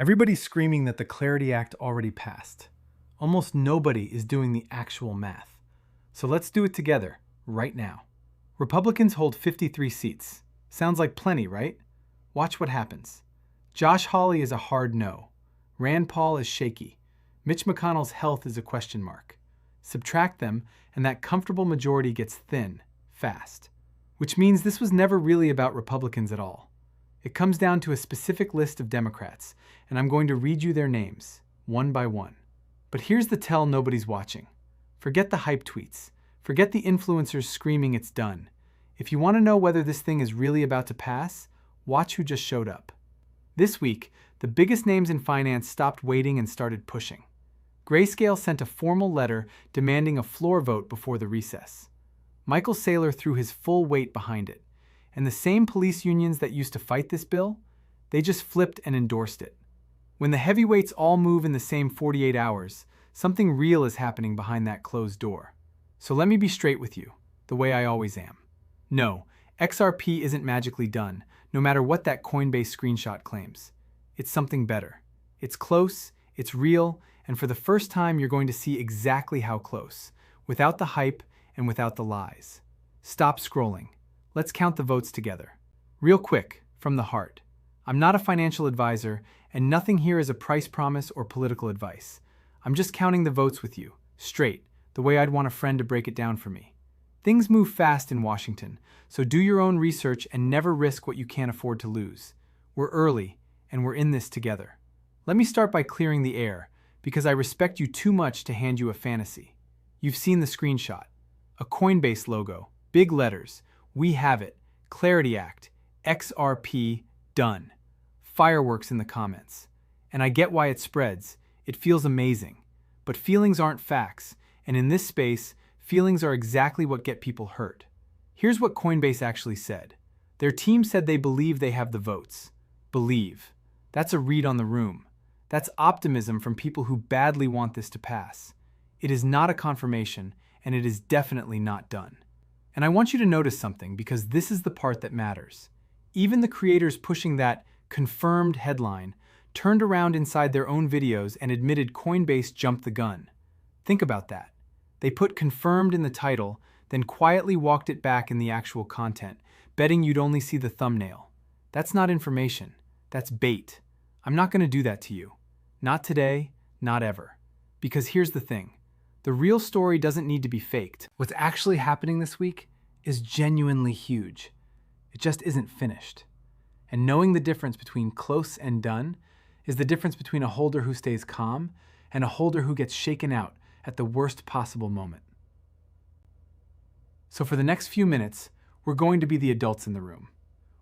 Everybody's screaming that the Clarity Act already passed. Almost nobody is doing the actual math. So let's do it together, right now. Republicans hold 53 seats. Sounds like plenty, right? Watch what happens. Josh Hawley is a hard no. Rand Paul is shaky. Mitch McConnell's health is a question mark. Subtract them, and that comfortable majority gets thin, fast. Which means this was never really about Republicans at all. It comes down to a specific list of Democrats, and I'm going to read you their names, one by one. But here's the tell nobody's watching. Forget the hype tweets. Forget the influencers screaming it's done. If you want to know whether this thing is really about to pass, watch who just showed up. This week, the biggest names in finance stopped waiting and started pushing. Grayscale sent a formal letter demanding a floor vote before the recess. Michael Saylor threw his full weight behind it. And the same police unions that used to fight this bill, they just flipped and endorsed it. When the heavyweights all move in the same 48 hours, something real is happening behind that closed door. So let me be straight with you, the way I always am. No, XRP isn't magically done, no matter what that Coinbase screenshot claims. It's something better. It's close, it's real, and for the first time you're going to see exactly how close, without the hype and without the lies. Stop scrolling. Let's count the votes together. Real quick, from the heart. I'm not a financial advisor, and nothing here is a price promise or political advice. I'm just counting the votes with you, straight, the way I'd want a friend to break it down for me. Things move fast in Washington, so do your own research and never risk what you can't afford to lose. We're early, and we're in this together. Let me start by clearing the air, because I respect you too much to hand you a fantasy. You've seen the screenshot. A Coinbase logo, big letters. We have it. Clarity Act. XRP. Done. Fireworks in the comments. And I get why it spreads. It feels amazing. But feelings aren't facts. And in this space, feelings are exactly what get people hurt. Here's what Coinbase actually said. Their team said they believe they have the votes. Believe. That's a read on the room. That's optimism from people who badly want this to pass. It is not a confirmation, and it is definitely not done. And I want you to notice something, because this is the part that matters. Even the creators pushing that confirmed headline turned around inside their own videos and admitted Coinbase jumped the gun. Think about that. They put confirmed in the title, then quietly walked it back in the actual content, betting you'd only see the thumbnail. That's not information. That's bait. I'm not going to do that to you. Not today, not ever. Because here's the thing. The real story doesn't need to be faked. What's actually happening this week is genuinely huge. It just isn't finished. And knowing the difference between close and done is the difference between a holder who stays calm and a holder who gets shaken out at the worst possible moment. So for the next few minutes, we're going to be the adults in the room.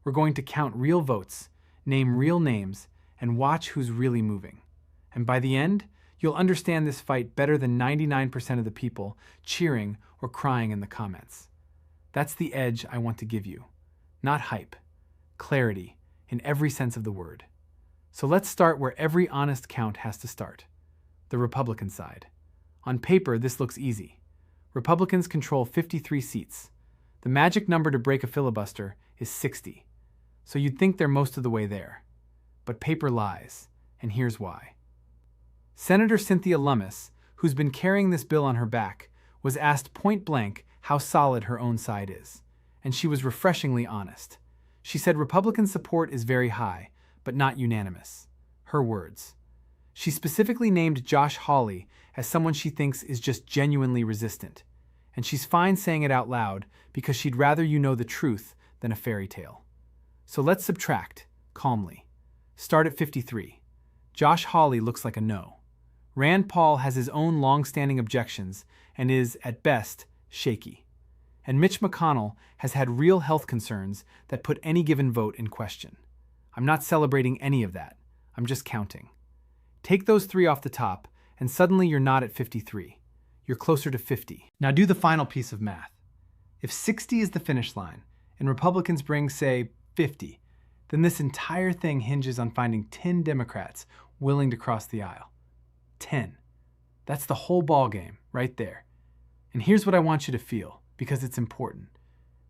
We're going to count real votes, name real names, and watch who's really moving. And by the end, you'll understand this fight better than 99% of the people cheering or crying in the comments. That's the edge I want to give you. Not hype. Clarity, in every sense of the word. So let's start where every honest count has to start. The Republican side. On paper, this looks easy. Republicans control 53 seats. The magic number to break a filibuster is 60. So you'd think they're most of the way there. But paper lies, and here's why. Senator Cynthia Lummis, who's been carrying this bill on her back, was asked point blank how solid her own side is. And she was refreshingly honest. She said Republican support is very high, but not unanimous. Her words. She specifically named Josh Hawley as someone she thinks is just genuinely resistant. And she's fine saying it out loud because she'd rather you know the truth than a fairy tale. So let's subtract, calmly. Start at 53. Josh Hawley looks like a no. Rand Paul has his own long-standing objections and is, at best, shaky. And Mitch McConnell has had real health concerns that put any given vote in question. I'm not celebrating any of that. I'm just counting. Take those three off the top, and suddenly you're not at 53. You're closer to 50. Now do the final piece of math. If 60 is the finish line, and Republicans bring, say, 50, then this entire thing hinges on finding 10 Democrats willing to cross the aisle. 10. That's the whole ballgame, right there. And here's what I want you to feel, because it's important.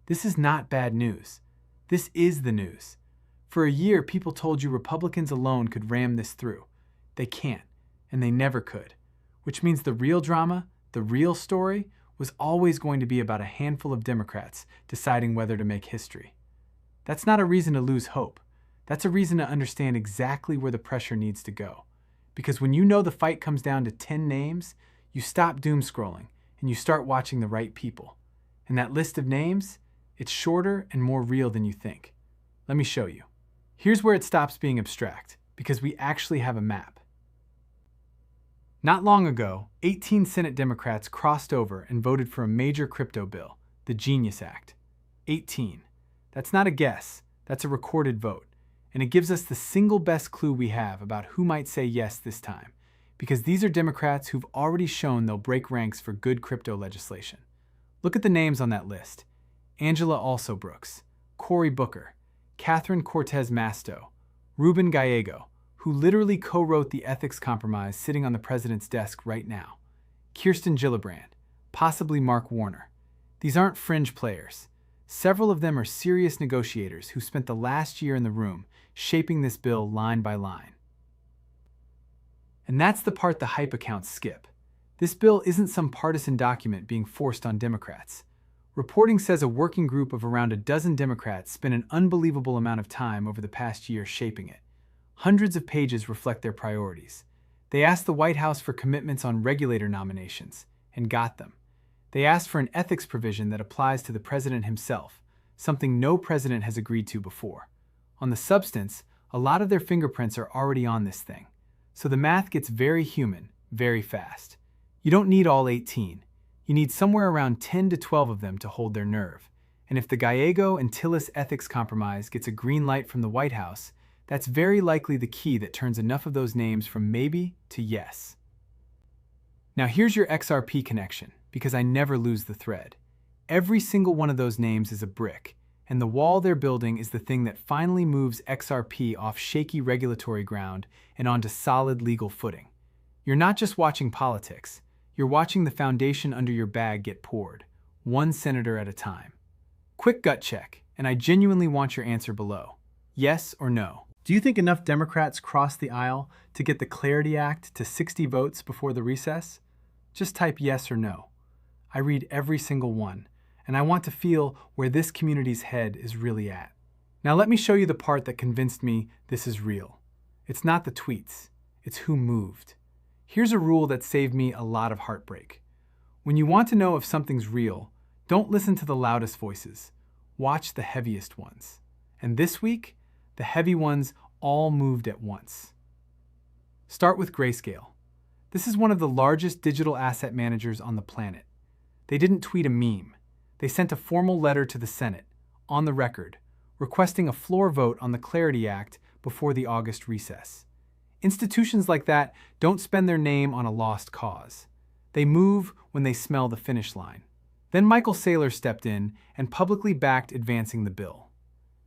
This is not bad news. This is the news. For a year, people told you Republicans alone could ram this through. They can't, and they never could. Which means the real drama, the real story, was always going to be about a handful of Democrats deciding whether to make history. That's not a reason to lose hope. That's a reason to understand exactly where the pressure needs to go. Because when you know the fight comes down to 10 names, you stop doom scrolling and you start watching the right people. And that list of names, it's shorter and more real than you think. Let me show you. Here's where it stops being abstract, because we actually have a map. Not long ago, 18 Senate Democrats crossed over and voted for a major crypto bill, the Genius Act. 18. That's not a guess, that's a recorded vote. And it gives us the single best clue we have about who might say yes this time, because these are Democrats who've already shown they'll break ranks for good crypto legislation. Look at the names on that list. Angela Alsobrooks, Cory Booker, Catherine Cortez Masto, Ruben Gallego, who literally co-wrote the ethics compromise sitting on the president's desk right now, Kirsten Gillibrand, possibly Mark Warner. These aren't fringe players. Several of them are serious negotiators who spent the last year in the room shaping this bill line by line. And that's the part the hype accounts skip. This bill isn't some partisan document being forced on Democrats. Reporting says a working group of around a dozen Democrats spent an unbelievable amount of time over the past year shaping it. Hundreds of pages reflect their priorities. They asked the White House for commitments on regulator nominations, and got them. They asked for an ethics provision that applies to the president himself, something no president has agreed to before. On the substance, a lot of their fingerprints are already on this thing. So the math gets very human, very fast. You don't need all 18. You need somewhere around 10 to 12 of them to hold their nerve. And if the Gallego and Tillis ethics compromise gets a green light from the White House, that's very likely the key that turns enough of those names from maybe to yes. Now here's your XRP connection, because I never lose the thread. Every single one of those names is a brick, and the wall they're building is the thing that finally moves XRP off shaky regulatory ground and onto solid legal footing. You're not just watching politics, you're watching the foundation under your bag get poured, one senator at a time. Quick gut check, and I genuinely want your answer below. Yes or no? Do you think enough Democrats crossed the aisle to get the Clarity Act to 60 votes before the recess? Just type yes or no. I read every single one, and I want to feel where this community's head is really at. Now let me show you the part that convinced me this is real. It's not the tweets, it's who moved. Here's a rule that saved me a lot of heartbreak. When you want to know if something's real, don't listen to the loudest voices. Watch the heaviest ones. And this week, the heavy ones all moved at once. Start with Grayscale. This is one of the largest digital asset managers on the planet. They didn't tweet a meme. They sent a formal letter to the Senate, on the record, requesting a floor vote on the Clarity Act before the August recess. Institutions like that don't spend their name on a lost cause. They move when they smell the finish line. Then Michael Saylor stepped in and publicly backed advancing the bill.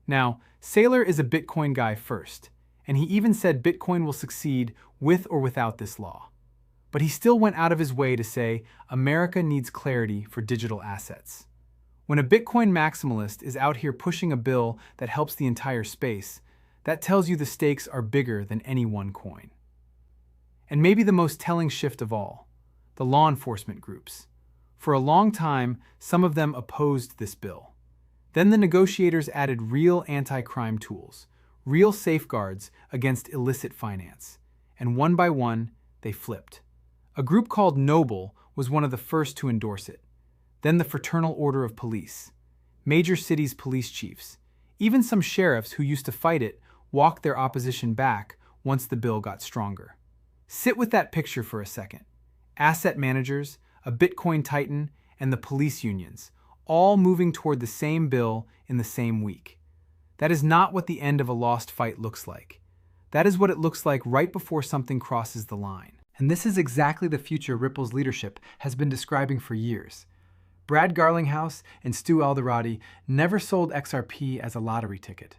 Now, Saylor is a Bitcoin guy first, and he even said Bitcoin will succeed with or without this law. But he still went out of his way to say America needs clarity for digital assets. When a Bitcoin maximalist is out here pushing a bill that helps the entire space, that tells you the stakes are bigger than any one coin. And maybe the most telling shift of all, the law enforcement groups. For a long time, some of them opposed this bill. Then the negotiators added real anti-crime tools, real safeguards against illicit finance. And one by one, they flipped. A group called Noble was one of the first to endorse it. Then the Fraternal Order of Police, major cities' police chiefs, even some sheriffs who used to fight it walked their opposition back once the bill got stronger. Sit with that picture for a second. Asset managers, a Bitcoin titan, and the police unions, all moving toward the same bill in the same week. That is not what the end of a lost fight looks like. That is what it looks like right before something crosses the line. And this is exactly the future Ripple's leadership has been describing for years. Brad Garlinghouse and Stu Alderoty never sold XRP as a lottery ticket.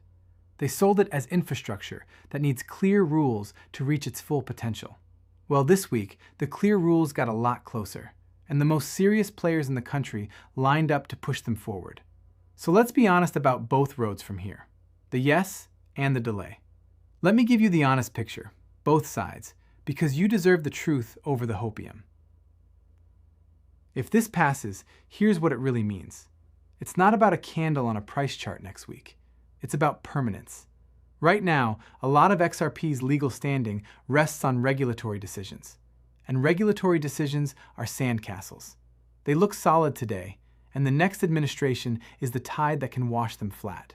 They sold it as infrastructure that needs clear rules to reach its full potential. Well, this week, the clear rules got a lot closer, and the most serious players in the country lined up to push them forward. So let's be honest about both roads from here. The yes and the delay. Let me give you the honest picture, both sides, because you deserve the truth over the hopium. If this passes, here's what it really means. It's not about a candle on a price chart next week. It's about permanence. Right now, a lot of XRP's legal standing rests on regulatory decisions. And regulatory decisions are sandcastles. They look solid today, and the next administration is the tide that can wash them flat.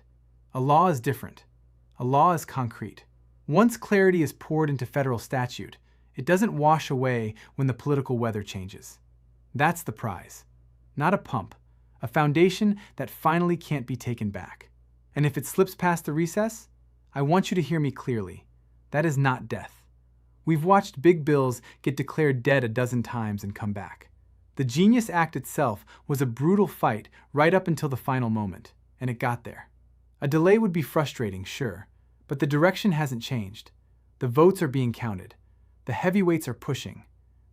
A law is different. A law is concrete. Once clarity is poured into federal statute, it doesn't wash away when the political weather changes. That's the prize. Not a pump. A foundation that finally can't be taken back. And if it slips past the recess, I want you to hear me clearly. That is not death. We've watched big bills get declared dead a dozen times and come back. The Genius Act itself was a brutal fight right up until the final moment, and it got there. A delay would be frustrating, sure, but the direction hasn't changed. The votes are being counted. The heavyweights are pushing.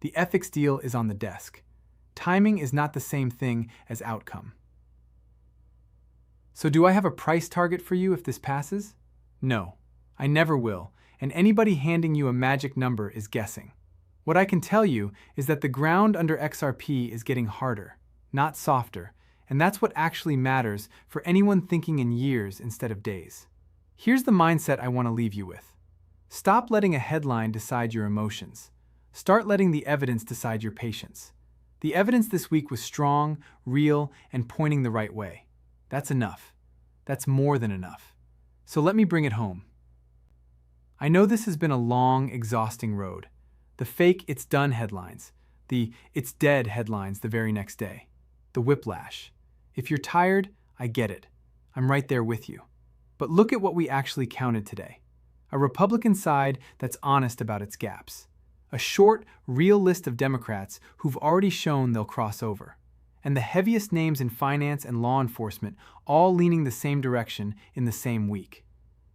The ethics deal is on the desk. Timing is not the same thing as outcome. So do I have a price target for you if this passes? No, I never will, and anybody handing you a magic number is guessing. What I can tell you is that the ground under XRP is getting harder, not softer, and that's what actually matters for anyone thinking in years instead of days. Here's the mindset I want to leave you with. Stop letting a headline decide your emotions. Start letting the evidence decide your patience. The evidence this week was strong, real, and pointing the right way. That's enough. That's more than enough. So let me bring it home. I know this has been a long, exhausting road. The fake "it's done" headlines, the "it's dead" headlines the very next day, the whiplash. If you're tired, I get it. I'm right there with you. But look at what we actually counted today. A Republican side that's honest about its gaps. A short, real list of Democrats who've already shown they'll cross over. And the heaviest names in finance and law enforcement all leaning the same direction in the same week.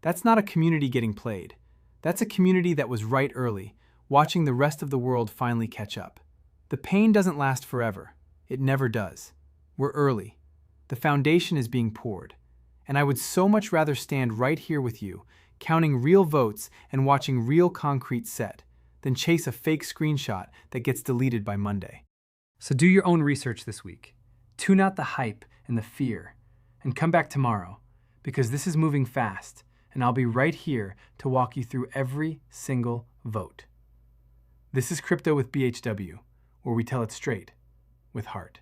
That's not a community getting played. That's a community that was right early, watching the rest of the world finally catch up. The pain doesn't last forever. It never does. We're early. The foundation is being poured. And I would so much rather stand right here with you, counting real votes and watching real concrete set, than chase a fake screenshot that gets deleted by Monday. So do your own research this week. Tune out the hype and the fear, and come back tomorrow, because this is moving fast, and I'll be right here to walk you through every single vote. This is Crypto with BHW, where we tell it straight, with heart.